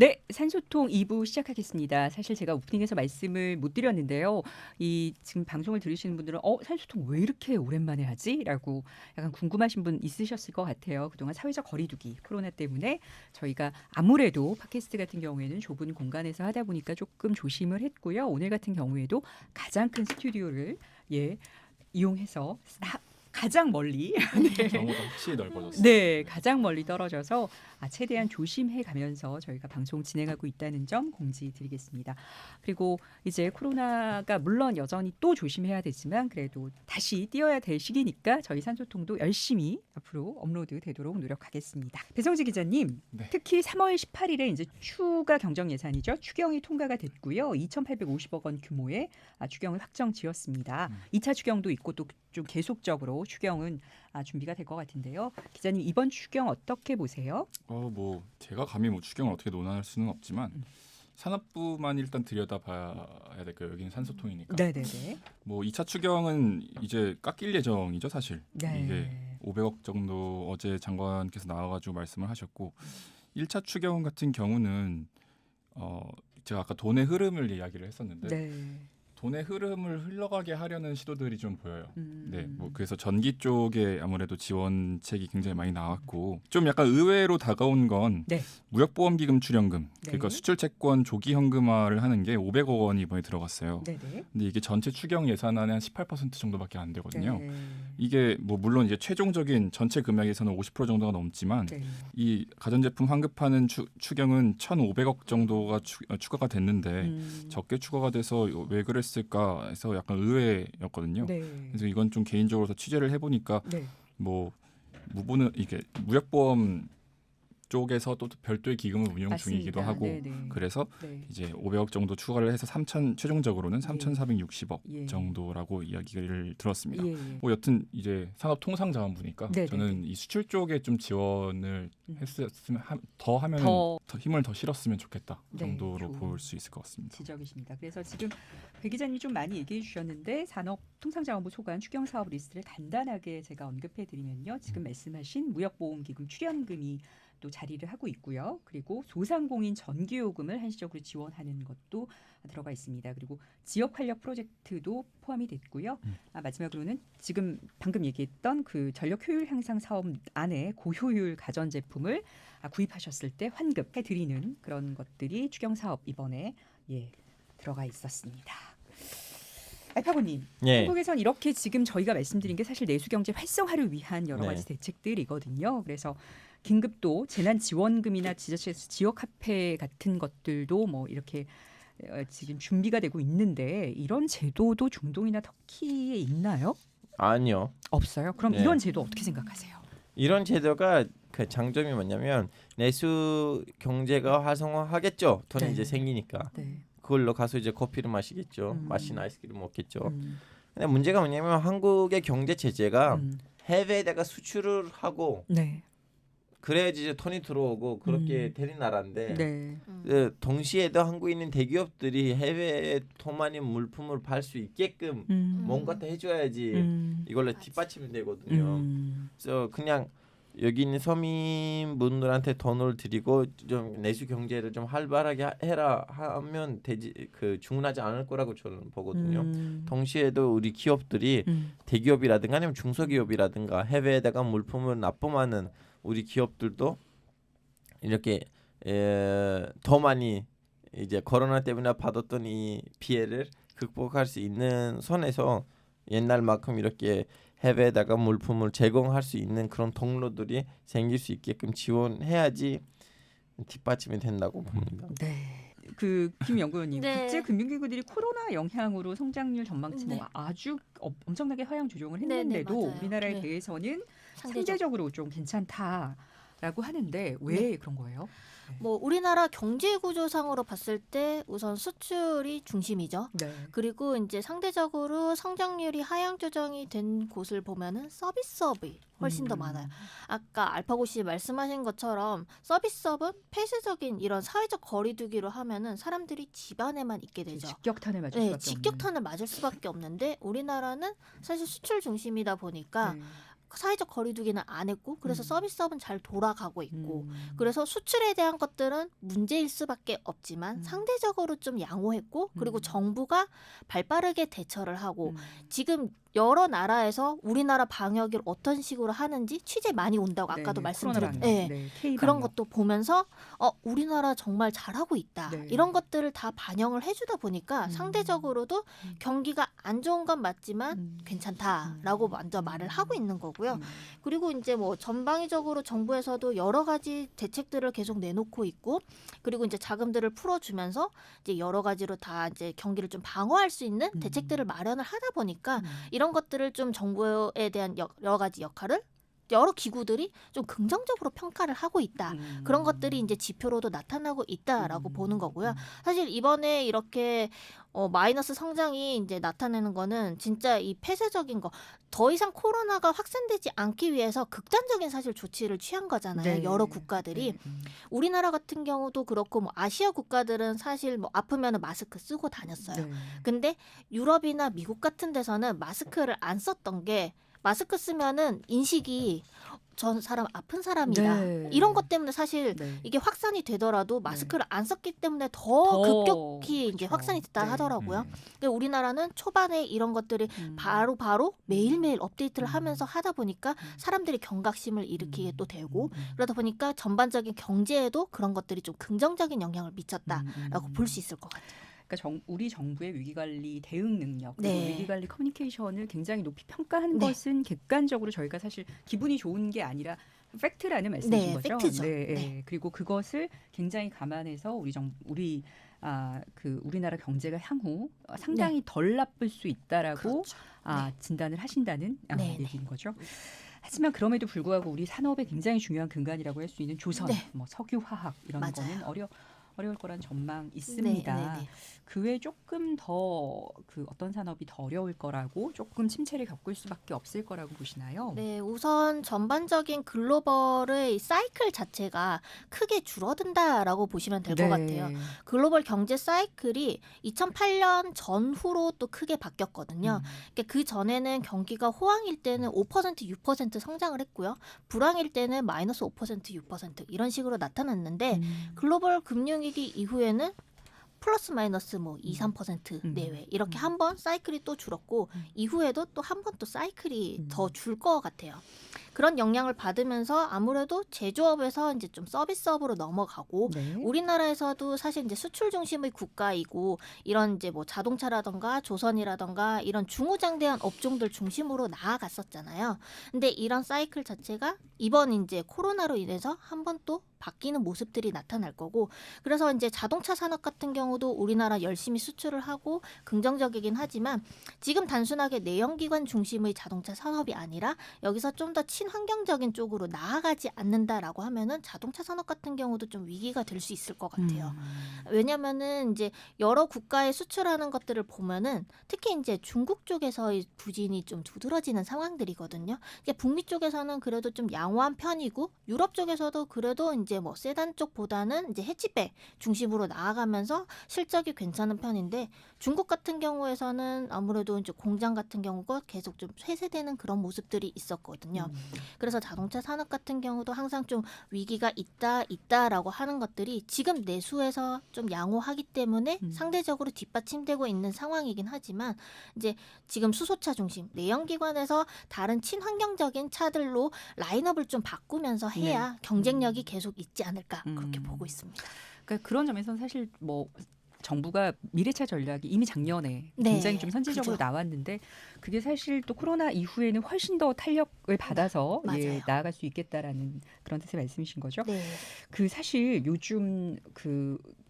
네, 산소통 2부 시작하겠습니다. 사실 제가 오프닝에서 말씀을 못 드렸는데요. 이 지금 방송을 들으시는 분들은 산소통 왜 이렇게 오랜만에 하지? 라고 약간 궁금하신 분 있으셨을 것 같아요. 그동안 사회적 거리두기, 코로나 때문에 저희가 아무래도 팟캐스트 같은 경우에는 좁은 공간에서 하다 보니까 조금 조심을 했고요. 오늘 같은 경우에도 가장 큰 스튜디오를 이용해서 가장 멀리 전보다 확실히 넓어졌어요. 네, 가장 멀리 떨어져서 최대한 조심해 가면서 저희가 방송 진행하고 있다는 점 공지드리겠습니다. 그리고 이제 코로나가 물론 여전히 또 조심해야 되지만 그래도 다시 뛰어야 될 시기니까 저희 산소통도 열심히 앞으로 업로드 되도록 노력하겠습니다. 배성지 기자님, 네. 특히 3월 18일에 이제 추가 경정 예산이죠. 추경이 통과가 됐고요. 2,850억 원 규모의 추경을 확정 지었습니다. 2차 추경도 있고 또 좀 계속적으로 추경은 준비가 될 것 같은데요. 기자님 이번 추경 어떻게 보세요? 뭐 제가 감히 뭐 추경을 어떻게 논할 수는 없지만 산업부만 일단 들여다봐야 될 거예요. 여기는 산소통이니까. 네네네. 뭐 2차 추경은 이제 깎일 예정이죠, 사실. 네. 이게 500억 정도 어제 장관께서 나와가지고 말씀을 하셨고 1차 추경 같은 경우는 제가 아까 돈의 흐름을 이야기를 했었는데 네. 돈의 흐름을 흘러가게 하려는 시도들이 좀 보여요. 네, 음. 뭐 그래서 전기 쪽에 아무래도 지원책이 굉장히 많이 나왔고 좀 약간 의외로 다가온 건 네. 무역보험기금 출연금, 그러니까 네. 수출채권 조기 현금화를 하는 게 500억 원이 이번에 들어갔어요. 네네. 근데 이게 전체 추경 예산안의 한 18% 정도밖에 안 되거든요. 네. 이게 뭐 물론 이제 최종적인 전체 금액에서는 50% 정도가 넘지만 네. 이 가전제품 환급하는 추경은 1,500억 정도가 추가가 됐는데 적게 추가가 돼서 왜 그랬을까 해서 약간 의외였거든요. 네. 그래서 이건 좀 개인적으로 취재를 해보니까 네. 뭐 무보는 이게 무역보험 쪽에서 또 별도의 기금을 운영 중이기도 맞습니다. 하고 네네. 그래서 네. 이제 500억 정도 추가를 해서 최종적으로는 3,460억 예. 정도라고 이야기를 들었습니다. 예. 뭐 여튼 이제 산업통상자원부니까 네네네. 저는 이 수출 쪽에 좀 지원을 했으면 더 하면 더 더 힘을 더 실었으면 좋겠다 네, 정도로 좋은 볼 수 있을 것 같습니다. 지적이십니다. 그래서 지금 배 기자님이 좀 많이 얘기해 주셨는데 산업통상자원부 소관 추경 사업 리스트를 간단하게 제가 언급해 드리면요. 지금 말씀하신 무역보험기금 출연금이 또 자리를 하고 있고요. 그리고 소상공인 전기요금을 한시적으로 지원하는 것도 들어가 있습니다. 그리고 지역활력 프로젝트도 포함이 됐고요. 마지막으로는 지금 방금 얘기했던 그 전력 효율 향상 사업 안에 고효율 가전제품을 구입하셨을 때 환급해 드리는 그런 것들이 추경 사업 이번에 들어가 있었습니다. 알파고님, 예. 한국에선 이렇게 지금 저희가 말씀드린 게 사실 내수경제 활성화를 위한 여러 가지 네. 대책들이거든요. 그래서 긴급도 재난지원금이나 지자체에서 지역화폐 같은 것들도 뭐 이렇게 지금 준비가 되고 있는데 이런 제도도 중동이나 터키에 있나요? 아니요. 없어요. 그럼 네. 이런 제도 어떻게 생각하세요? 이런 제도가 그 장점이 뭐냐면 내수 경제가 활성화하겠죠. 돈이 네. 이제 생기니까. 네. 그걸로 가서 이제 커피를 마시겠죠. 맛있는 아이스크림 먹겠죠. 음. 근데 문제가 뭐냐면 한국의 경제 체제가 음. 해외에다가 수출을 하고 네. 그래야지 이제 돈이 들어오고 그렇게 되는 나라인데 네. 동시에도 한국에 있는 대기업들이 해외에 더 많이 물품을 팔 수 있게끔 뭔가 더 해줘야지 이걸로 뒷받침이 되거든요. 그래서 그냥 여기 있는 서민분들한테 돈을 드리고 좀 내수 경제를 좀 활발하게 해라 하면 되지 그 충분하지 않을 거라고 저는 보거든요. 동시에도 우리 기업들이 대기업이라든가 아니면 중소기업이라든가 해외에다가 물품을 납품하는 우리 기업들도 이렇게 더 많이 이제 코로나 때문에 받았던 이 피해를 극복할 수 있는 선에서 옛날만큼 이렇게 해외에다가 물품을 제공할 수 있는 그런 통로들이 생길 수 있게끔 지원해야지 뒷받침이 된다고 봅니다. 네. 그 김 연구원님, 네. 국제금융기구들이 코로나 영향으로 성장률 전망치 네. 뭐 아주 엄청나게 하향 조정을 네, 네, 했는데도 맞아요. 우리나라에 네. 대해서는 상대적. 상대적으로 좀 괜찮다라고 하는데 왜 그런 거예요? 뭐 우리나라 경제 구조상으로 봤을 때 우선 수출이 중심이죠. 네. 그리고 이제 상대적으로 성장률이 하향 조정이 된 곳을 보면은 서비스업이 훨씬 더 많아요. 아까 알파고 씨 말씀하신 것처럼 서비스업은 폐쇄적인 이런 사회적 거리두기로 하면은 사람들이 집 안에만 있게 되죠. 직격탄을 맞을 네, 수밖에 직격탄을 맞을 수밖에 없는데 우리나라는 사실 수출 중심이다 보니까 없는. 사회적 거리두기는 안 했고 그래서 서비스업은 잘 돌아가고 있고 음. 그래서 수출에 대한 것들은 문제일 수밖에 없지만 상대적으로 좀 양호했고 그리고 정부가 발빠르게 대처를 하고 지금 여러 나라에서 우리나라 방역을 어떤 식으로 하는지 취재 많이 온다고 아까도 말씀드렸죠. 네. 그런 것도 보면서 우리나라 정말 잘하고 있다. 네. 이런 것들을 다 반영을 해주다 보니까 상대적으로도 경기가 안 좋은 건 맞지만 괜찮다라고 먼저 말을 하고 있는 거고요. 그리고 이제 뭐 전방위적으로 정부에서도 여러 가지 대책들을 계속 내놓고 있고 그리고 이제 자금들을 풀어주면서 이제 여러 가지로 다 이제 경기를 좀 방어할 수 있는 대책들을 마련을 하다 보니까 이런 것들을 좀 정부에 대한 여러 가지 역할을 여러 기구들이 좀 긍정적으로 평가를 하고 있다. 그런 것들이 이제 지표로도 나타나고 있다라고 보는 거고요. 사실 이번에 이렇게 마이너스 성장이 이제 나타내는 거는 진짜 이 폐쇄적인 거 더 이상 코로나가 확산되지 않기 위해서 극단적인 사실 조치를 취한 거잖아요. 네. 여러 국가들이. 우리나라 같은 경우도 그렇고 뭐 아시아 국가들은 사실 뭐 아프면은 마스크 쓰고 다녔어요. 네. 근데 유럽이나 미국 같은 데서는 마스크를 안 썼던 게 마스크 쓰면은 인식이 전 사람 아픈 사람이다. 네. 이런 것 때문에 사실 네. 이게 확산이 되더라도 마스크를 안 썼기 때문에 더 더, 급격히 이제 그렇죠. 확산이 됐다 네. 하더라고요. 근데 우리나라는 초반에 이런 것들이 바로 매일매일 업데이트를 하면서 하다 보니까 사람들이 경각심을 일으키게 또 되고 그러다 보니까 전반적인 경제에도 그런 것들이 좀 긍정적인 영향을 미쳤다라고 볼 수 있을 것 같아요. 그러니까 우리 정부의 위기관리 대응 능력, 그리고 네. 위기관리 커뮤니케이션을 굉장히 높이 평가한 네. 것은 객관적으로 저희가 사실 기분이 좋은 게 아니라 팩트라는 말씀이신 네, 거죠. 팩트죠. 네, 네. 네. 그리고 그것을 굉장히 감안해서 우리나라 경제가 향후 상당히 덜 나쁠 수 있다라고 그렇죠. 진단을 하신다는 네, 네. 얘기인 거죠. 하지만 그럼에도 불구하고 우리 산업의 굉장히 중요한 근간이라고 할 수 있는 조선, 네. 뭐 석유, 화학 이런 맞아요. 거는 어려울 거란 전망 있습니다. 네, 네, 네. 그 외에 조금 더 어떤 산업이 더 어려울 거라고 조금 침체를 겪을 수밖에 없을 거라고 보시나요? 네, 우선 전반적인 글로벌의 사이클 자체가 크게 줄어든다라고 보시면 될 것 같아요. 글로벌 경제 사이클이 2008년 전후로 또 크게 바뀌었거든요. 그러니까 그 전에는 경기가 호황일 때는 5%, 6% 성장을 했고요. 불황일 때는 마이너스 5%, 6% 이런 식으로 나타났는데 글로벌 금융위기 이후에는 플러스 마이너스 뭐 2, 3% 내외 이렇게 한 번 사이클이 또 줄었고 이후에도 또 한 번 또 사이클이 더 줄 것 같아요. 그런 영향을 받으면서 아무래도 제조업에서 이제 좀 서비스업으로 넘어가고 네. 우리나라에서도 사실 이제 수출 중심의 국가이고 이런 이제 뭐 자동차라던가 조선이라던가 이런 중후장대한 업종들 중심으로 나아갔었잖아요. 근데 이런 사이클 자체가 이번 이제 코로나로 인해서 한 번 또 바뀌는 모습들이 나타날 거고 그래서 이제 자동차 산업 같은 경우도 우리나라 열심히 수출을 하고 긍정적이긴 하지만 지금 단순하게 내연기관 중심의 자동차 산업이 아니라 여기서 좀 더 친환경적인 쪽으로 나아가지 않는다라고 하면은 자동차 산업 같은 경우도 좀 위기가 될 수 있을 것 같아요. 왜냐면은 이제 여러 국가에 수출하는 것들을 보면은 특히 이제 중국 쪽에서의 부진이 좀 두드러지는 상황들이거든요. 이제 북미 쪽에서는 그래도 좀 양호한 편이고 유럽 쪽에서도 그래도 이제 뭐 세단 쪽보다는 이제 해치백 중심으로 나아가면서 실적이 괜찮은 편인데 중국 같은 경우에서는 아무래도 이제 공장 같은 경우가 계속 좀 폐쇄되는 그런 모습들이 있었거든요. 그래서 자동차 산업 같은 경우도 항상 좀 위기가 있다라고 하는 것들이 지금 내수에서 좀 양호하기 때문에 상대적으로 뒷받침되고 있는 상황이긴 하지만 이제 지금 수소차 중심 내연기관에서 다른 친환경적인 차들로 라인업을 좀 바꾸면서 해야 경쟁력이 계속 있지 않을까 그렇게 보고 있습니다. 그러니까 그런 점에서는 사실 뭐 정부가 미래차 전략이 이미 작년에 네, 굉장히 좀 선제적으로 그죠. 나왔는데 그게 사실 또 코로나 이후에는 훨씬 더 탄력을 받아서 맞아요. 나아갈 수 있겠다라는 그런 뜻의 말씀이신 거죠. 네. 그 사실 요즘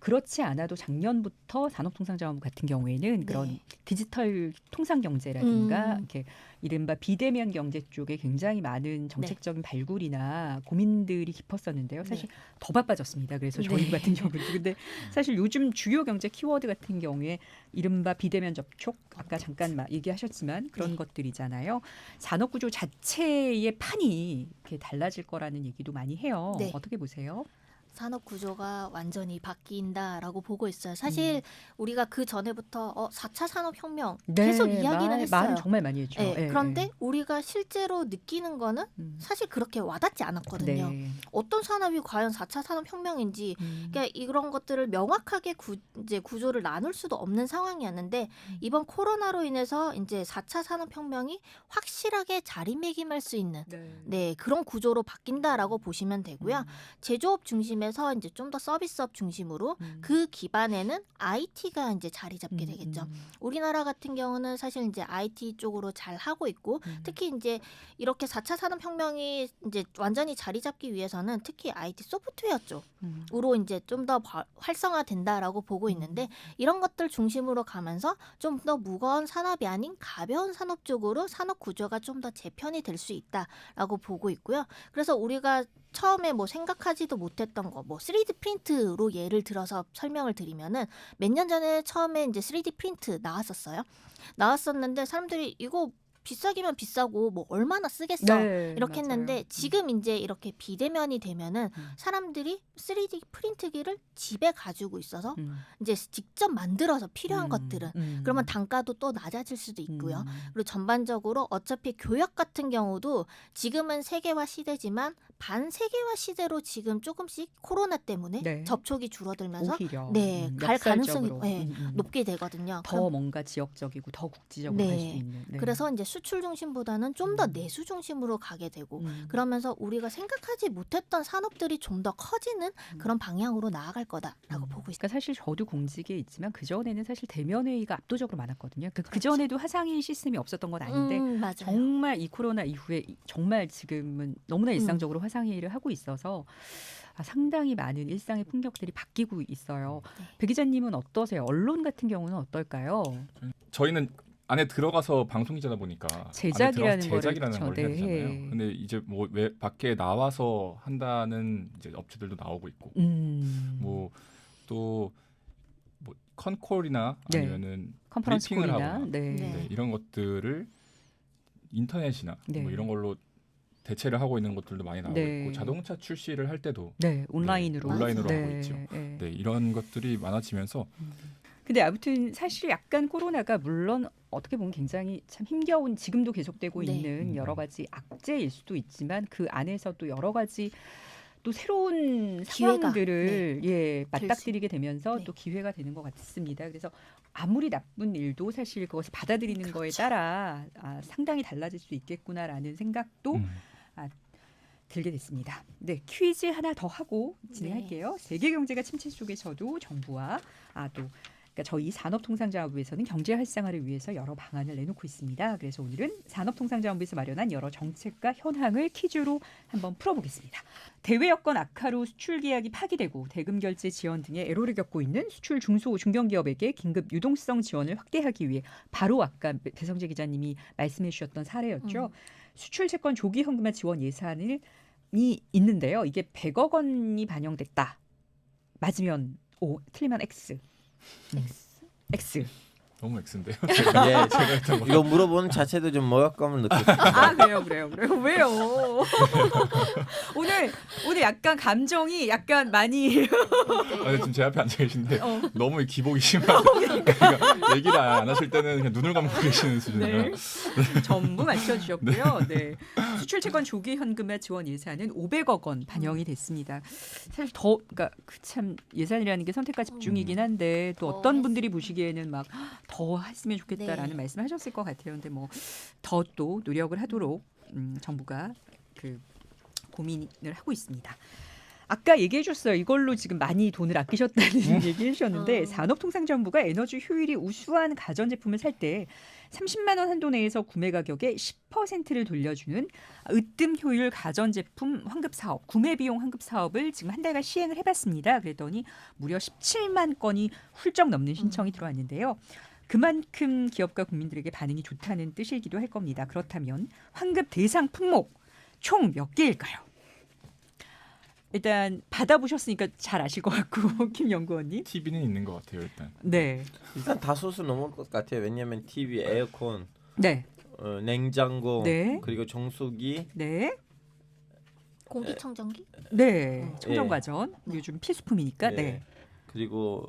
그렇지 않아도 작년부터 산업통상자원부 같은 경우에는 그런 네. 디지털 통상경제라든가 이렇게 이른바 비대면 경제 쪽에 굉장히 많은 정책적인 발굴이나 고민들이 깊었었는데요. 사실 더 바빠졌습니다. 그래서 저희 같은 경우는 근데 사실 요즘 주요 경제 키워드 같은 경우에 이른바 비대면 접촉 아까 잠깐 얘기하셨지만 그런 것들이잖아요. 산업 구조 자체의 판이 이렇게 달라질 거라는 얘기도 많이 해요. 네. 어떻게 보세요? 산업 구조가 완전히 바뀐다라고 보고 있어요. 사실 우리가 그 전에부터 4차 산업혁명 계속 이야기는 했어요. 말은 정말 많이 했죠. 네, 예, 그런데 예. 우리가 실제로 느끼는 거는 사실 그렇게 와닿지 않았거든요. 네. 어떤 산업이 과연 4차 산업혁명인지 그러니까 이런 것들을 명확하게 이제 구조를 나눌 수도 없는 상황이었는데 이번 코로나로 인해서 이제 4차 산업혁명이 확실하게 자리매김할 수 있는 네, 그런 구조로 바뀐다라고 보시면 되고요. 제조업 중심에서 이제 좀 더 서비스업 중심으로 그 기반에는 IT가 이제 자리 잡게 되겠죠. 우리나라 같은 경우는 사실 이제 IT 쪽으로 잘 하고 있고 특히 이제 이렇게 4차 산업혁명이 이제 완전히 자리 잡기 위해서는 특히 IT 소프트웨어 쪽으로 이제 좀 더 활성화된다라고 보고 있는데 이런 것들 중심으로 가면서 좀 더 무거운 산업이 아닌 가벼운 산업 쪽으로 산업 구조가 좀 더 재편이 될 수 있다라고 보고 있고요. 그래서 우리가 처음에 뭐 생각하지도 못했던 거, 뭐 3D 프린트로 예를 들어서 설명을 드리면은 몇 년 전에 처음에 이제 3D 프린트 나왔었는데 사람들이 이거 비싸기면 비싸고 뭐 얼마나 쓰겠어 이렇게 맞아요. 했는데 지금 이제 이렇게 비대면이 되면은 사람들이 3D 프린트기를 집에 가지고 있어서 이제 직접 만들어서 필요한 것들은 그러면 단가도 또 낮아질 수도 있고요. 그리고 전반적으로 어차피 교역 같은 경우도 지금은 세계화 시대지만 반세계화 시대로 지금 조금씩 코로나 때문에 네. 접촉이 줄어들면서 오히려 네, 갈 가능성이 역설적으로. 높게 되거든요. 더 뭔가 지역적이고 더 국지적으로 갈 수 네. 있는. 네. 그래서 이제 수출 중심보다는 좀 더 내수 중심으로 가게 되고 그러면서 우리가 생각하지 못했던 산업들이 좀 더 커지는 그런 방향으로 나아갈 거다라고 보고 있습니다. 그러니까 사실 저도 공직에 있지만 그 전에는 사실 대면 회의가 압도적으로 많았거든요. 그 그렇죠. 전에도 화상회의 시스템이 없었던 건 아닌데 맞아요. 정말 이 코로나 이후에 정말 지금은 너무나 일상적으로 화상회의를 하고 있어서 상당히 많은 일상의 풍경들이 바뀌고 있어요. 네. 배 기자님은 어떠세요? 언론 같은 경우는 어떨까요? 저희는 안에 들어가서 방송이잖아 보니까 제작이라는 안에 들어가서 제작이라는 거를 걸 해야 그렇죠. 되잖아요. 네. 근데 이제 뭐 왜 밖에 나와서 한다는 이제 업체들도 나오고 있고 뭐 뭐 컨콜이나 네. 아니면은 컨퍼런스 브리핑을 콜이나 하거나 네. 네, 이런 것들을 인터넷이나 네. 뭐 이런 걸로 대체를 하고 있는 것들도 많이 나오고 네. 있고 자동차 출시를 할 때도 네, 온라인으로 온라인으로 네. 하고 있죠. 네. 네, 이런 것들이 많아지면서 근데 아무튼 사실 약간 코로나가 물론 어떻게 보면 굉장히 참 힘겨운 지금도 계속되고 네. 있는 여러 가지 악재일 수도 있지만 그 안에서 또 여러 가지 또 새로운 기회가, 상황들을 예, 맞닥뜨리게 되면서 네. 또 기회가 되는 것 같습니다. 그래서 아무리 나쁜 일도 사실 그것을 받아들이는 거에 그렇죠. 따라 상당히 달라질 수 있겠구나라는 생각도 들게 됐습니다. 네, 퀴즈 하나 더 하고 진행할게요. 세계 경제가 침체 속에서도 정부와 그러니까 저희 산업통상자원부에서는 경제 활성화를 위해서 여러 방안을 내놓고 있습니다. 그래서 오늘은 산업통상자원부에서 마련한 여러 정책과 현황을 퀴즈로 한번 풀어보겠습니다. 대외 여건 악화로 수출 계약이 파기되고 대금 결제 지원 등의 애로를 겪고 있는 수출 중소 중견기업에게 긴급 유동성 지원을 확대하기 위해 바로 아까 배성재 기자님이 말씀해 주셨던 사례였죠. 수출 채권 조기 현금화 지원 예산이 있는데요. 이게 100억 원이 반영됐다. 맞으면 O, 틀리면 X. X. 너무 X인데요. 예, 제가 했던 거. 이거 물어보는 자체도 좀 모욕감을 느꼈습니다. 그래요. 왜요? 오늘 약간 감정이 약간 많이 지금 제 앞에 앉아 계신데 너무 기복이 심하죠. 그러니까 얘기를 안 하실 때는 그냥 눈을 감고 계시는 수준이에요. 네. 전부 맞춰주셨고요. 네. 수출 채권 조기 현금화 지원 예산은 500억 원 반영이 됐습니다. 사실 그러니까 참 예산이라는 게 선택과 집중이긴 한데 또 어떤 분들이 보시기에는 막 더 했으면 좋겠다라는 네. 말씀하셨을 것 같아요. 근데 뭐 더 또 노력을 하도록 정부가 그 고민을 하고 있습니다. 아까 얘기해 줬어요. 이걸로 지금 많이 돈을 아끼셨다는 얘기해 주셨는데 산업통상자원부가 에너지 효율이 우수한 가전제품을 살 때 30만 원 한도 내에서 구매 가격의 10%를 돌려주는 으뜸 효율 가전제품 환급 사업, 구매 비용 환급 사업을 지금 한 달간 시행을 해봤습니다. 그랬더니 무려 17만 건이 훌쩍 넘는 신청이 들어왔는데요. 그만큼 기업과 국민들에게 반응이 좋다는 뜻이기도 할 겁니다. 그렇다면 환급 대상 품목 총 몇 개일까요? 일단 받아보셨으니까 잘 아실 것 같고 김 연구원님. TV는 있는 것 같아요 일단. 네. 일단 다소수 넘을 것 같아요. 왜냐하면 TV, 에어컨, 네. 냉장고, 네. 그리고 정수기, 네. 공기청정기? 네, 예. 청정과전 요즘 필수품이니까. 네. 그리고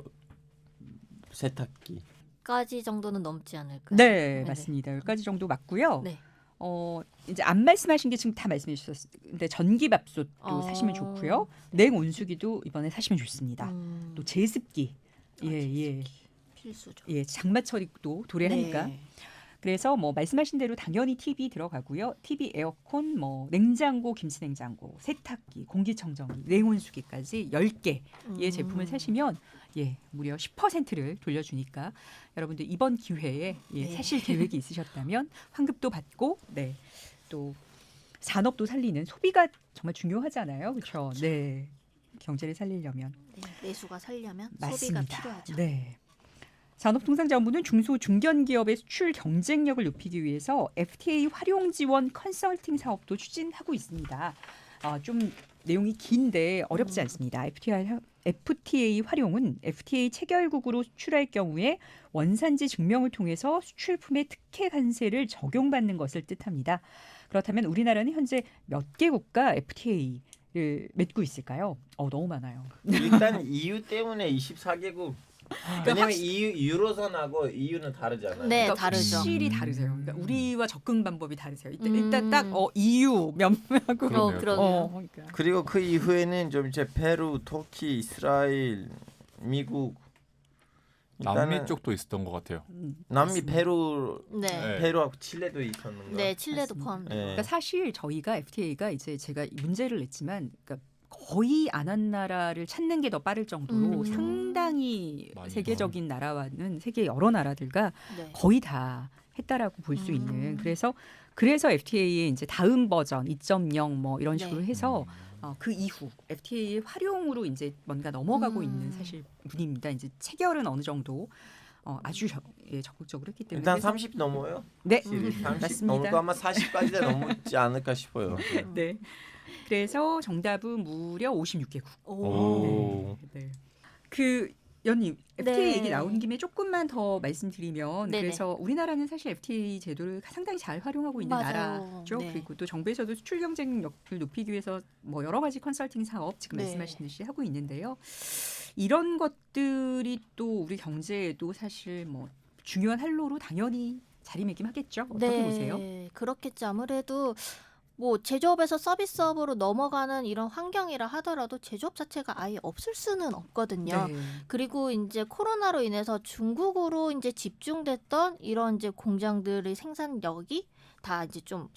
세탁기. 까지 정도는 넘지 않을까요? 네, 맞습니다. 10가지 정도 맞고요. 네. 이제 안 말씀하신 게 지금 다 말씀해 주셨는데 전기밥솥도 사시면 좋고요. 냉온수기도 이번에 사시면 좋습니다. 또 제습기. 예. 필수죠. 예, 장마철이도 도래하니까. 네. 그래서 뭐 말씀하신 대로 당연히 TV 들어가고요. TV, 에어컨, 뭐 냉장고, 김치냉장고, 세탁기, 공기청정기, 냉온수기까지 10개의 제품을 사시면 무려 10%를 돌려주니까 여러분들 이번 기회에 네. 사실 계획이 있으셨다면 환급도 받고 또 산업도 살리는 소비가 정말 중요하잖아요. 그렇죠? 네. 경제를 살리려면 네, 내수가 살려면 맞습니다. 소비가 필요하죠. 네. 산업통상자원부는 중소 중견기업의 수출 경쟁력을 높이기 위해서 FTA 활용 지원 컨설팅 사업도 추진하고 있습니다. 좀 내용이 긴데 어렵지 않습니다. FTA 활용은 FTA 체결국으로 수출할 경우에 원산지 증명을 통해서 수출품의 특혜 관세를 적용받는 것을 뜻합니다. 그렇다면 우리나라는 현재 몇 개국과 FTA를 맺고 있을까요? 너무 많아요. 일단 EU 때문에 24개국. 왜냐면 확실- EU 유로존하고 EU는 다르잖아요. 네, 그러니까 다르죠. 확실히 다르세요. 그러니까 우리와 접근 방법이 다르세요. 일단, 음. 일단 딱 EU 몇하고 그러네요. 그러네요. 그러니까. 그리고 그 이후에는 좀 이제 페루, 터키, 이스라엘, 미국, 남미 일단은 쪽도 있었던 것 같아요. 남미, 맞습니다. 페루, 네. 페루하고 칠레도 있었는 거. 네, 칠레도 맞습니다. 포함. 네. 그러니까 사실 저희가 FTA가 이제 제가 문제를 냈지만 그러니까 거의 안 한 나라를 찾는 게 더 빠를 정도로 상당히 많이 세계적인 나라와는 세계 여러 나라들과 네. 거의 다 했다라고 볼 수 있는 그래서 FTA의 이제 다음 버전 2.0 뭐 이런 식으로 네. 해서 그 이후 FTA의 활용으로 이제 뭔가 넘어가고 있는 사실 분입니다. 이제 체결은 어느 정도 아주 적극적으로 했기 때문에 일단 그래서 30 넘어요. 네 30 맞습니다. 넘고 아마 40까지 넘지 않을까 싶어요. 네. 그래서 정답은 무려 56개국. 오. 네. 그 연님 FTA 네. 얘기 나온 김에 조금만 더 말씀드리면 네네. 그래서 우리나라는 사실 FTA 제도를 상당히 잘 활용하고 있는 맞아요. 나라죠. 네. 그리고 또 정부에서도 수출 경쟁력을 높이기 위해서 뭐 여러 가지 컨설팅 사업 지금 네. 말씀하신 듯이 하고 있는데요. 이런 것들이 또 우리 경제에도 사실 뭐 중요한 활로로 당연히 자리매김하겠죠. 어떻게 보세요? 그렇겠죠. 아무래도 뭐 제조업에서 서비스업으로 넘어가는 이런 환경이라 하더라도 제조업 자체가 아예 없을 수는 없거든요. 네. 그리고 이제 코로나로 인해서 중국으로 이제 집중됐던 이런 이제 공장들의 생산력이 다 이제 좀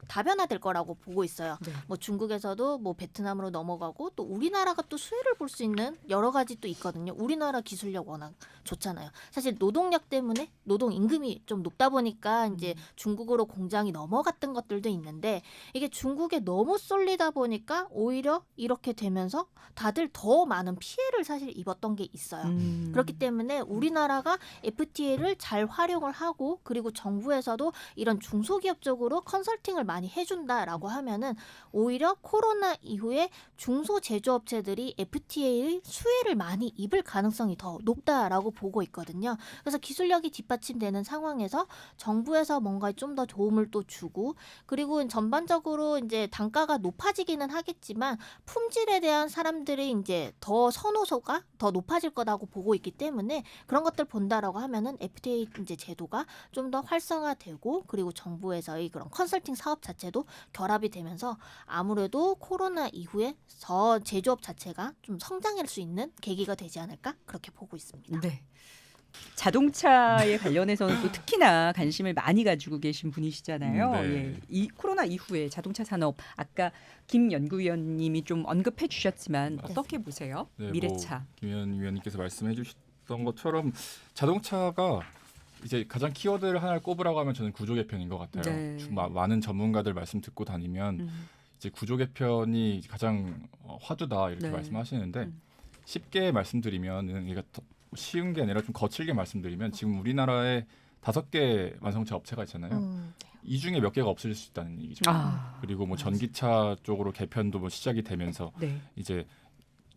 다변화될 거라고 보고 있어요. 네. 뭐 중국에서도 뭐 베트남으로 넘어가고 또 우리나라가 또 수혜를 볼 수 있는 여러 가지 또 있거든요. 우리나라 기술력 워낙 좋잖아요. 사실 노동력 때문에 노동 임금이 좀 높다 보니까 이제 중국으로 공장이 넘어갔던 것들도 있는데 이게 중국에 너무 쏠리다 보니까 오히려 이렇게 되면서 다들 더 많은 피해를 사실 입었던 게 있어요. 그렇기 때문에 우리나라가 FTA를 잘 활용을 하고 그리고 정부에서도 이런 중소기업 쪽으로 컨설팅을 많이 해준다라고 하면은 오히려 코로나 이후에 중소제조업체들이 FTA의 수혜를 많이 입을 가능성이 더 높다라고 보고 있거든요. 그래서 기술력이 뒷받침되는 상황에서 정부에서 뭔가 좀 더 도움을 또 주고 그리고 전반적으로 이제 단가가 높아지기는 하겠지만 품질에 대한 사람들의 이제 더 선호도가 더 높아질 거라고 보고 있기 때문에 그런 것들 본다라고 하면은 FTA 이제 제도가 좀 더 활성화되고 그리고 정부에서의 그런 컨설팅 사업 자체도 결합이 되면서 아무래도 코로나 이후에 저 제조업 자체가 좀 성장할 수 있는 계기가 되지 않을까 그렇게 보고 있습니다. 네. 자동차에 관련해서는 또 특히나 관심을 많이 가지고 계신 분이시잖아요. 네. 예. 이 코로나 이후에 자동차 산업 아까 김 연구위원님이 좀 언급해 주셨지만 어떻게 보세요? 네, 미래차. 김현 위원님께서 말씀해 주셨던 것처럼 자동차가 이제 가장 키워드를 하나를 꼽으라고 하면 저는 구조 개편인 것 같아요. 네. 많은 전문가들 말씀 듣고 다니면 이제 구조 개편이 가장 화두다 이렇게 네. 말씀하시는데 쉽게 말씀드리면 이게 쉬운 게 아니라 좀 거칠게 말씀드리면 지금 우리나라에 5개 완성차 업체가 있잖아요. 이 중에 몇 개가 없을 수 있다는 얘기죠. 그리고 뭐 전기차 쪽으로 개편도 뭐 시작이 되면서 네. 이제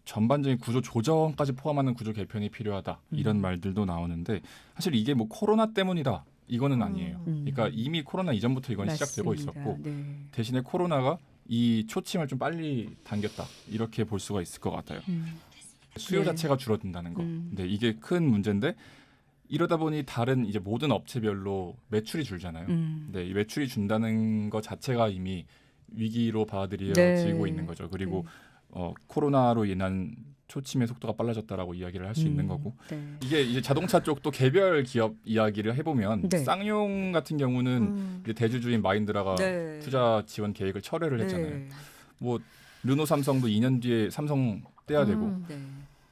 전반적인 구조 조정까지 포함하는 구조 개편이 필요하다 이런 말들도 나오는데 사실 이게 뭐 코로나 때문이다 이거는 아니에요. 그러니까 이미 코로나 이전부터 이건 시작되고 맞습니다. 있었고 네. 대신에 코로나가 이 초침을 좀 빨리 당겼다 이렇게 볼 수가 있을 것 같아요. 수요 네. 자체가 줄어든다는 거. 근데 이게 큰 문제인데 이러다 보니 다른 이제 모든 업체별로 매출이 줄잖아요. 네, 이 매출이 준다는 것 자체가 이미 위기로 받아들여지고 네. 있는 거죠. 그리고 코로나로 인한 초침의 속도가 빨라졌다라고 이야기를 할 수 있는 거고 네. 이게 이제 자동차 쪽도 개별 기업 이야기를 해보면 네. 쌍용 같은 경우는 이제 대주주인 마인드라가 네. 투자 지원 계획을 철회를 했잖아요. 네. 뭐 르노 삼성도 2년 뒤에 삼성 떼야 되고 네.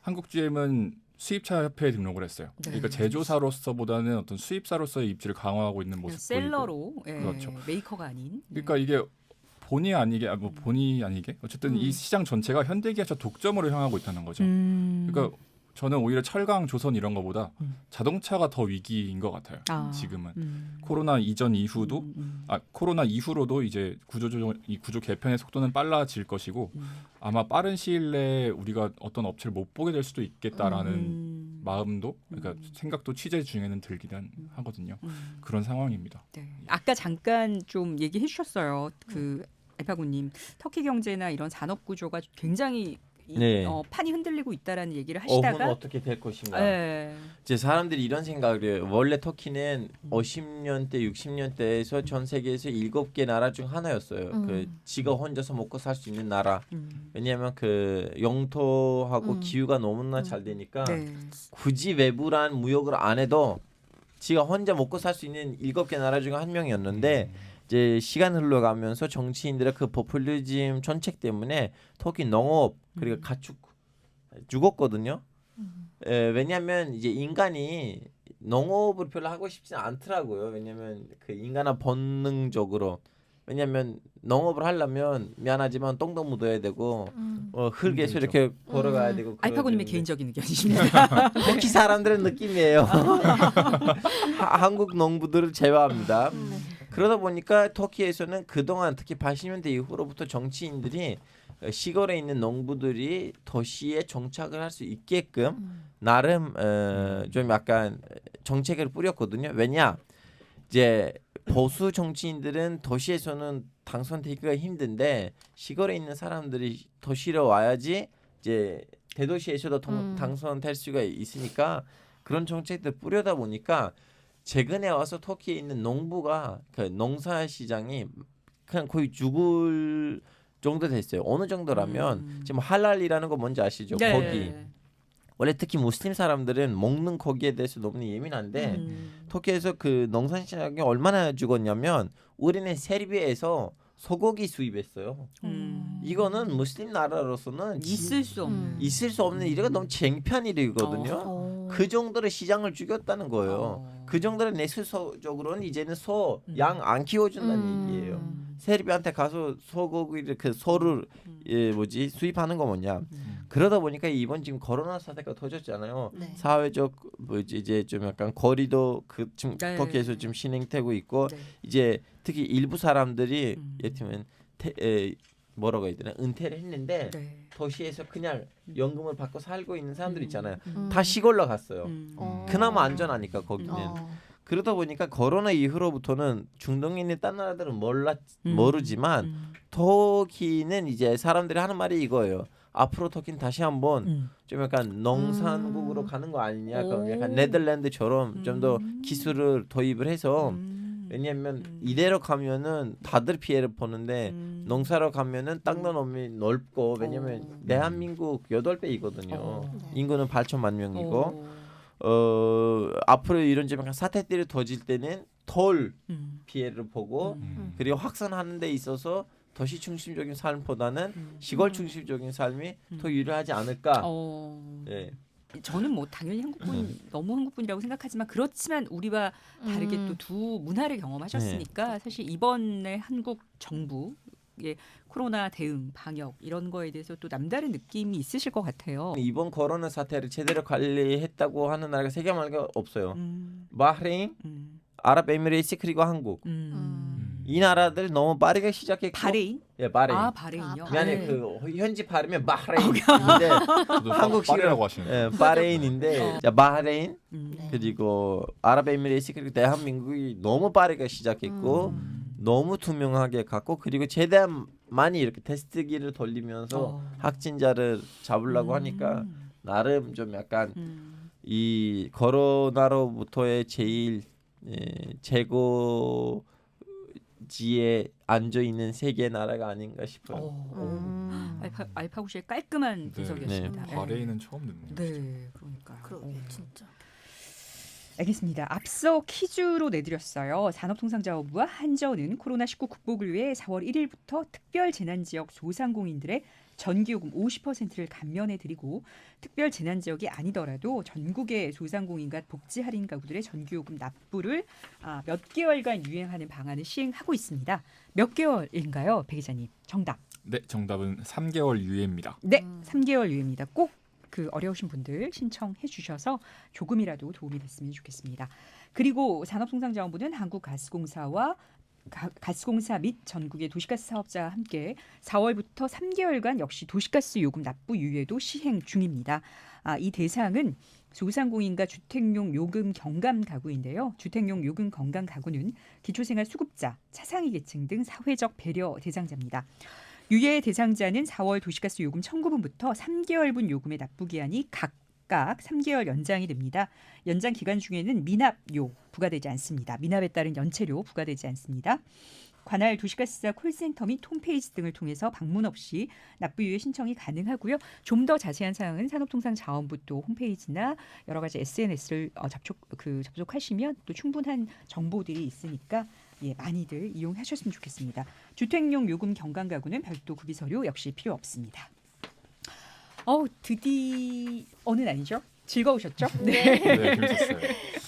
한국 GM은 수입차 협회에 등록을 했어요. 네. 그러니까 제조사로서보다는 어떤 수입사로서의 입지를 강화하고 있는 그냥 모습 보이고. 셀러로 예, 그렇죠. 메이커가 아닌. 그러니까 이게 본의 아니게 어쨌든 이 시장 전체가 현대기아차 독점으로 향하고 있다는 거죠. 그러니까 저는 오히려 철강, 조선 이런 거보다 자동차가 더 위기인 것 같아요. 지금은 코로나 이전 이후도 코로나 이후로도 이제 이 구조 개편의 속도는 빨라질 것이고 아마 빠른 시일 내에 우리가 어떤 업체를 못 보게 될 수도 있겠다라는 마음도 그러니까 생각도 취재 중에는 들기는 하거든요. 그런 상황입니다. 네. 아까 잠깐 좀 얘기해 주셨어요. 그 알파고님 터키 경제나 이런 산업 구조가 굉장히 네. 판이 흔들리고 있다라는 얘기를 어후는 하시다가 어떻게 될 것인가. 네. 이제 사람들이 이런 생각을 해요. 원래 터키는 50년대, 60년대에서 전 세계에서 7개 나라 중 하나였어요. 그 지가 혼자서 먹고 살 수 있는 나라. 왜냐하면 그 영토하고 기후가 너무나 잘 되니까 네. 굳이 외부란 무역을 안 해도 지가 혼자 먹고 살 수 있는 7개 나라 중 한 명이었는데 이제 시간 흘러가면서 정치인들의 그 포퓰리즘 정책 때문에 터키 농업 그리고 가축 죽었거든요. 왜냐하면 이제 인간이 농업을 별로 하고 싶지는 않더라고요. 왜냐하면 그 인간은 본능적으로 왜냐하면 농업을 하려면 미안하지만 똥도 묻어야 되고 흙에서 이렇게 걸어가야 되고. 알파고님의 개인적인 의견이십니다. 터키 사람들의 느낌이에요. 한국 농부들을 제외합니다. 그러다 보니까 터키에서는 그동안 특히 80년대 이후로부터 정치인들이 시골에 있는 농부들이 도시에 정착을 할 수 있게끔 나름 좀 약간 정책을 뿌렸거든요. 왜냐 이제 보수 정치인들은 도시에서는 당선되기가 힘든데 시골에 있는 사람들이 도시로 와야지 이제 대도시에서도 당선될 수가 있으니까 그런 정책들 뿌려다 보니까 최근에 와서 터키에 있는 농부가 그 농사 시장이 그냥 거의 죽을 정도 됐어요. 어느 정도라면 지금 할랄이라는 거 뭔지 아시죠? 네. 고기. 원래 특히 무슬림 사람들은 먹는 고기에 대해서 너무 예민한데 터키에서 그 농사 시장이 얼마나 죽었냐면 우리는 세르비아에서 소고기 수입했어요. 이거는 무슬림 나라로서는 있을 수 없는 일이가 너무 창피한 일이거든요. 그 정도로 시장을 죽였다는 거예요. 그 정도로 내수적으로는 이제는 양 안 키워준다는 얘기예요. 세르비아한테 가서 소고기를 그 소를 수입하는 거 뭐냐. 그러다 보니까 이번 지금 코로나 사태가 터졌잖아요. 네. 사회적 이제 좀 약간 거리도 그 지금 네. 터키에서 좀 진행되고 있고 네. 이제 특히 일부 사람들이 예를 들면 뭐라고 해야 되나 은퇴를 했는데 네. 도시에서 그냥 연금을 받고 살고 있는 사람들 있잖아요. 음. 다 시골로 갔어요. 어. 그나마 안전하니까 거기는. 어. 그러다 보니까 코로나 이후로부터는 중동에 있는 딴 나라들은 모르지만 터키는 이제 사람들이 하는 말이 이거예요. 앞으로 터키는 다시 한번 좀 약간 농산국으로 가는 거 아니냐. 그럼 약간 네덜란드처럼 좀 더 기술을 도입을 해서 왜냐하면 이대로 가면은 다들 피해를 보는데 농사로 가면은 땅도 너무 넓고 왜냐면 대한민국 8배이거든요. 인구는 8천만 명이고 앞으로 이런 좀 약간 사태들이 터질 때는 덜 피해를 보고 그리고 확산하는 데 있어서 도시 중심적인 삶보다는 시골 중심적인 삶이 더 유리하지 않을까. 예. 저는 뭐 당연히 너무 한국분이라고 생각하지만 그렇지만 우리와 다르게 또 두 문화를 경험하셨으니까 사실 이번에 한국 정부의 코로나 대응, 방역 이런 거에 대해서 또 남다른 느낌이 있으실 것 같아요. 이번 코로나 사태를 제대로 관리했다고 하는 나라가 세 개 말고 없어요. 바흐레인, 아랍에미레이트 그리고 한국. 이 나라들 너무 빠르게 시작했고. 바레인? 예, 바레인. 아, 바레인요. 미안해 네. 그 현지 발음이 바흐레인인데 한국식이라고 하시는 거예요. 바레인인데 바흐레인 네. 그리고 아랍에미레이트 그리고 대한민국이 너무 빠르게 시작했고 너무 투명하게 갔고 그리고 최대한 많이 이렇게 테스트기를 돌리면서 확진자를 잡으려고 하니까 나름 좀 약간 이 코로나로부터의 제일 최고지에 앉아 있는 세계 나라가 아닌가 싶어요. 알파고시의 깔끔한 분석이었습니다. 네. 바레인은 처음 듣네요. 네, 그러니까. 그러게 진짜. 알겠습니다. 앞서 퀴즈로 내드렸어요. 산업통상자원부와 한전은 코로나19 국복을 위해 4월 1일부터 특별 재난지역 소상공인들의 전기요금 50%를 감면해드리고 특별 재난지역이 아니더라도 전국의 소상공인과 복지 할인 가구들의 전기요금 납부를 몇 개월간 유행하는 방안을 시행하고 있습니다. 몇 개월인가요, 배 기자님? 정답. 네, 정답은 3개월 유예입니다. 네, 3개월 유예입니다. 꼭 그 어려우신 분들 신청해 주셔서 조금이라도 도움이 됐으면 좋겠습니다. 그리고 산업통상자원부는 한국가스공사와 가스공사 및 전국의 도시가스 사업자와 함께 4월부터 3개월간 역시 도시가스 요금 납부 유예도 시행 중입니다. 이 대상은 소상공인과 주택용 요금 경감 가구인데요. 주택용 요금 경감 가구는 기초생활 수급자, 차상위 계층 등 사회적 배려 대상자입니다. 유예 대상자는 4월 도시가스 요금 청구분부터 3개월분 요금의 납부 기한이 각각 3개월 연장이 됩니다. 연장 기간 중에는 미납료 부과되지 않습니다. 미납에 따른 연체료 부과되지 않습니다. 관할 도시가스사 콜센터 및 홈페이지 등을 통해서 방문 없이 납부 유예 신청이 가능하고요. 좀 더 자세한 사항은 산업통상자원부 또 홈페이지나 여러 가지 SNS를 접속하시면 또 충분한 정보들이 있으니까 많이들 이용하셨으면 좋겠습니다. 주택용 요금 경감 가구는 별도 구비 서류 역시 필요 없습니다. 드디어는 아니죠? 즐거우셨죠? 네, 재밌었어요.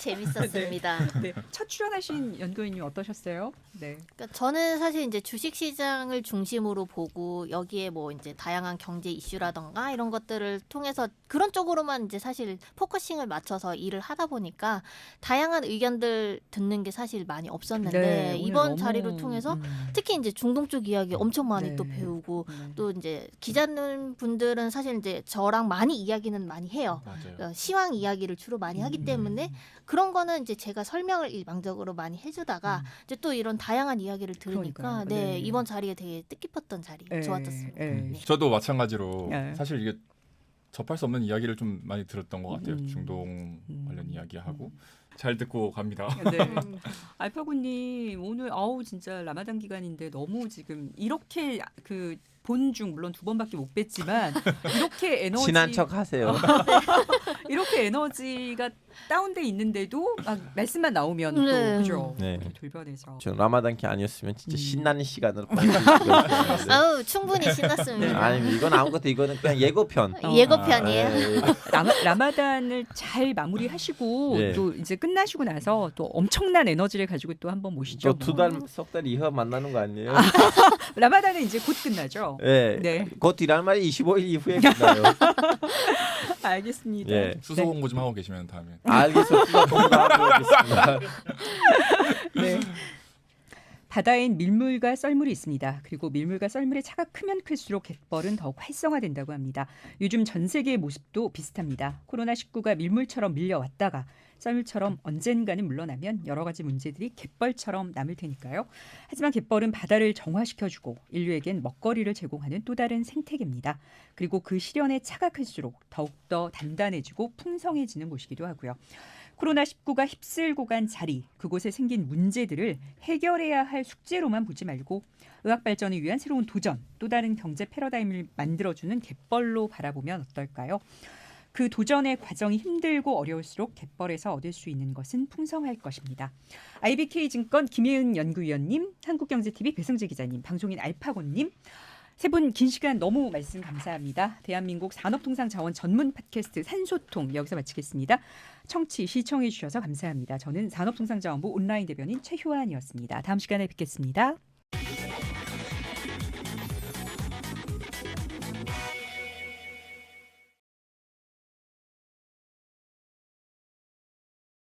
재밌었습니다. 네. 첫 출연하신 연구위원님 어떠셨어요? 네. 그러니까 저는 사실 이제 주식 시장을 중심으로 보고 여기에 뭐 이제 다양한 경제 이슈라던가 이런 것들을 통해서 그런 쪽으로만 이제 사실 포커싱을 맞춰서 일을 하다 보니까 다양한 의견들 듣는 게 사실 많이 없었는데 네, 이번 너무, 자리를 통해서 특히 이제 중동 쪽 이야기 엄청 많이 네. 또 배우고 또 이제 기자님 분들은 사실 이제 저랑 많이 이야기는 많이 해요. 맞아요. 시황 이야기를 주로 많이 하기 때문에 그런 거는 이제 제가 설명을 일방적으로 많이 해주다가 이제 또 이런 다양한 이야기를 들으니까 그러니까요. 네, 네. 이번 자리에 되게 뜻깊었던 자리 좋았었습니다. 네. 저도 마찬가지로 네. 사실 이게 접할 수 없는 이야기를 좀 많이 들었던 것 같아요. 중동 음. 관련 이야기하고 잘 듣고 갑니다. 네. 알파고님 오늘 진짜 라마단 기간인데 너무 지금 이렇게 본중 물론 2번밖에 못 뵀지만 이렇게 에너지 친한 척 하세요. 이렇게 에너지가 다운돼 있는데도 막 말씀만 나오면 또 네. 그죠? 네. 돌변해서 저 라마단기 아니었으면 진짜 신나는 시간으로 아우 충분히 신났습니다. 아니 이건 아무것도 이거는 그냥 예고편. 예고편이에요. 라마단을 잘 마무리하시고 네. 또 이제 끝나시고 나서 또 엄청난 에너지를 가지고 또 한번 모시죠. 또 석 달 이후 만나는 거 아니에요? 라마단은 이제 곧 끝나죠. 네. 네. 곧 일할 말이 25일 이후에 끝나요. 알겠습니다. 예. 수소 공부 좀 하고 계시면 다음에. 알겠습니다. 공부하고 있습니다. 네. 바다엔 밀물과 썰물이 있습니다. 그리고 밀물과 썰물의 차가 크면 클수록 갯벌은 더욱 활성화된다고 합니다. 요즘 전 세계의 모습도 비슷합니다. 코로나19가 밀물처럼 밀려왔다가 썰물처럼 언젠가는 물러나면 여러 가지 문제들이 갯벌처럼 남을 테니까요. 하지만 갯벌은 바다를 정화시켜주고 인류에겐 먹거리를 제공하는 또 다른 생태계입니다. 그리고 그 시련의 차가 클수록 더욱더 단단해지고 풍성해지는 곳이기도 하고요. 코로나19가 휩쓸고 간 자리, 그곳에 생긴 문제들을 해결해야 할 숙제로만 보지 말고 의학 발전을 위한 새로운 도전, 또 다른 경제 패러다임을 만들어주는 갯벌로 바라보면 어떨까요? 그 도전의 과정이 힘들고 어려울수록 갯벌에서 얻을 수 있는 것은 풍성할 것입니다. IBK증권 김혜은 연구위원님, 한국경제TV 배승재 기자님, 방송인 알파고님, 세 분 긴 시간 너무 말씀 감사합니다. 대한민국 산업통상자원 전문 팟캐스트 산소통 여기서 마치겠습니다. 시청해 주셔서 감사합니다. 저는 산업통상자원부 온라인 대변인 최효안이었습니다. 다음 시간에 뵙겠습니다.